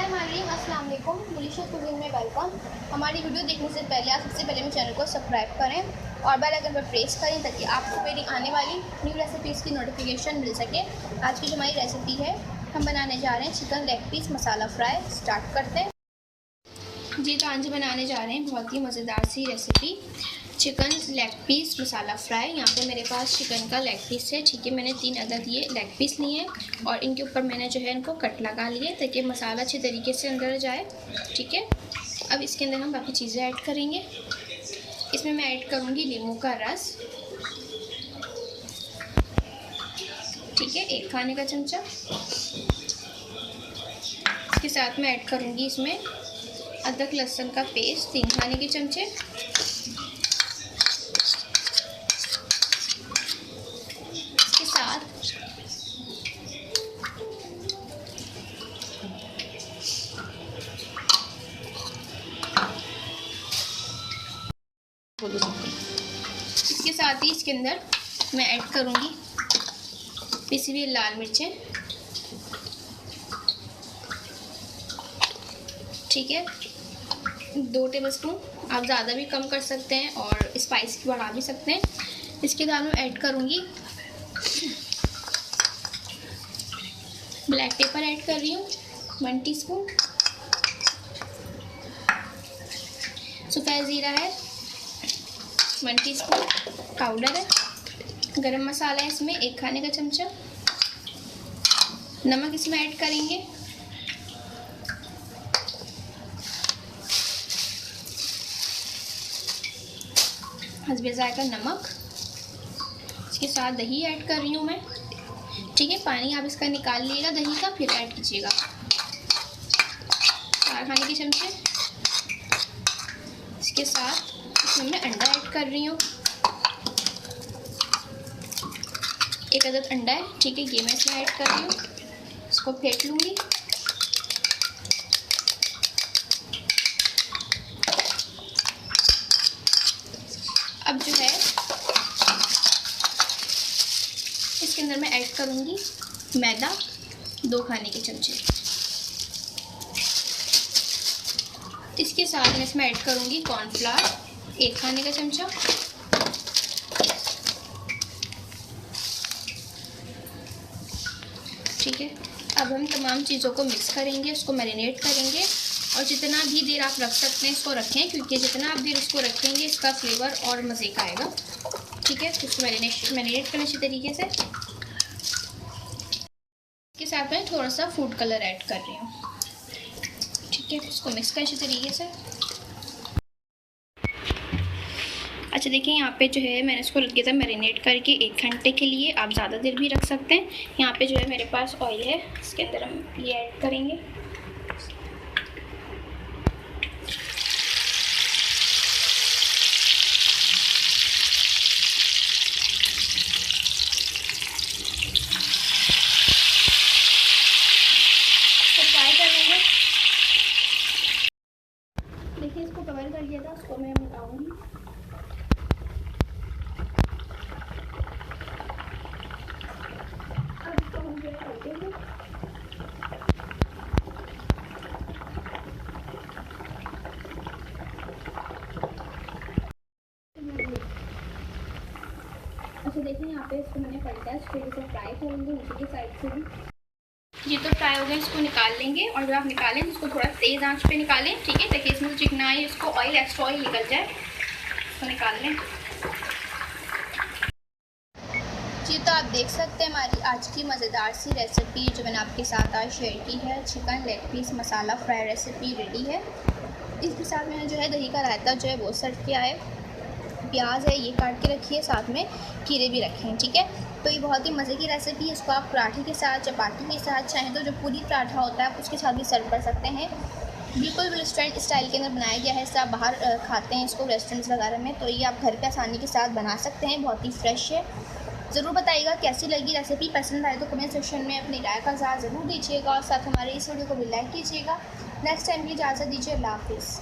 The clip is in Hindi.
हाय मारीम, अस्सलाम वालेकुम। मलिशियस कुकिंग में वेलकम। हमारी वीडियो देखने से पहले आप सबसे पहले मेरे चैनल को सब्सक्राइब करें और बेल आइकन पर प्रेस करें ताकि आपको मेरी आने वाली न्यू रेसिपीज़ की नोटिफिकेशन मिल सके। आज की जो हमारी रेसिपी है, हम बनाने जा रहे हैं चिकन लेग पीस मसाला फ्राई। स्टार्ट करते हैं जी। तो आज बनाने जा रहे हैं बहुत ही मज़ेदार सी रेसिपी, चिकन लेग पीस मसाला फ्राई। यहाँ पे मेरे पास चिकन का लेग पीस है, ठीक है। मैंने 3 अदद ये लेग पीस लिए हैं और इनके ऊपर मैंने जो है इनको कट लगा लिए ताकि मसाला अच्छी तरीके से अंदर जाए, ठीक है। अब इसके अंदर हम बाकी चीज़ें ऐड करेंगे। इसमें मैं ऐड करूँगी नींबू का रस, ठीक है, 1 खाने का चमचा। इसके साथ मैं ऐड करूँगी इसमें अदरक लहसुन का पेस्ट 3 खाने के चमचे। इसके साथ ही इसके अंदर मैं ऐड करूँगी पिसी हुई लाल मिर्चें, ठीक है, 2 टेबलस्पून। आप ज़्यादा भी कम कर सकते हैं और स्पाइस की बढ़ा भी सकते हैं। इसके बाद मैं ऐड करूँगी ब्लैक पेपर, ऐड कर रही हूँ 1 टीस्पून। सफ़ेद ज़ीरा है 1 टीस्पून पाउडर है। गरम मसाला है इसमें 1 खाने का चमचा। नमक इसमें ऐड करेंगे, हस्बे जायका नमक। इसके साथ दही ऐड कर रही हूँ मैं, ठीक है। पानी आप इसका निकाल लीजिएगा दही का, फिर ऐड कीजिएगा। 4 खाने के चमचे। इसके साथ इसमें मैं अंडा ऐड कर रही हूँ, 1 अदद अंडा है, ठीक है। ये मैं इसमें ऐड कर रही हूँ, इसको फेंट लूँगी। अब जो है इसके अंदर मैं ऐड करूँगी मैदा 2 खाने के चमचे। इसके साथ मैं इसमें ऐड करूँगी कॉर्नफ्लावर 1 खाने का चमचा। ठीक है। अब हम तमाम चीज़ों को मिक्स करेंगे, उसको मैरिनेट करेंगे और जितना भी देर आप रख सकते हैं इसको रखें, क्योंकि जितना आप देर इसको रखेंगे इसका फ्लेवर और मज़े का आएगा, ठीक है। तो इसको मैरिनेट करें अच्छी तरीके से। इसके साथ मैं थोड़ा सा फूड कलर ऐड कर रही हूँ, ठीक है। इसको मिक्स करें अच्छी तरीके से। अच्छा देखिए, यहाँ पे जो है मैंने इसको रख दिया था मैरिनेट करके 1 घंटे के लिए। आप ज़्यादा देर भी रख सकते हैं। यहाँ पे जो है मेरे पास ऑयल है, इसके अंदर हम ये ऐड करेंगे। इसको फ्राई कर लेंगे। देखिए, इसको कवर कर लिया था, उसको मैं मिलाऊंगी। अच्छा देखिए, यहाँ पे इसको मैंने पलटा, फिर इसे फ्राई करेंगे नीचे की साइड से भी। ये तो फ्राई हो गया, इसको निकाल लेंगे। और जब आप निकालें तो इसको थोड़ा तेज़ आंच पे निकालें, ठीक है, ताकि इसमें चिकनाई, इसको ऑयल, एक्स्ट्रा ऑयल निकल जाए। इसको निकाल लें जी। तो आप देख सकते हैं हमारी आज की मज़ेदार सी रेसिपी जो मैंने आपके साथ आज शेयर की है, चिकन लेग पीस मसाला फ्राई रेसिपी रेडी है। इसके साथ मैंने जो है दही का रायता जो है वो सर्व किया है, प्याज है ये काट के रखी है, साथ में खीरे भी रखे हैं, ठीक है। तो ये बहुत ही मज़े की रेसिपी है। इसको आप पराठे के साथ, चपाती के साथ, चाहें तो जो पूरी पराठा होता है आप उसके साथ भी सर्व कर सकते हैं। बिल्कुल रेस्टोरेंट स्टाइल के अंदर बनाया गया है। इससे आप बाहर खाते हैं इसको रेस्टोरेंट्स वगैरह में, तो ये आप घर पे आसानी के साथ बना सकते हैं। बहुत ही फ्रेश है। ज़रूर बताइएगा कैसी लगी रेसिपी। पसंद आए तो कमेंट सेक्शन में अपनी राय का इज़हार ज़रूर दीजिएगा और साथ हमारे इस वीडियो को भी लाइक कीजिएगा। नेक्स्ट टाइम की इजाज़त दीजिए। अल्लाह हाफ़िज़।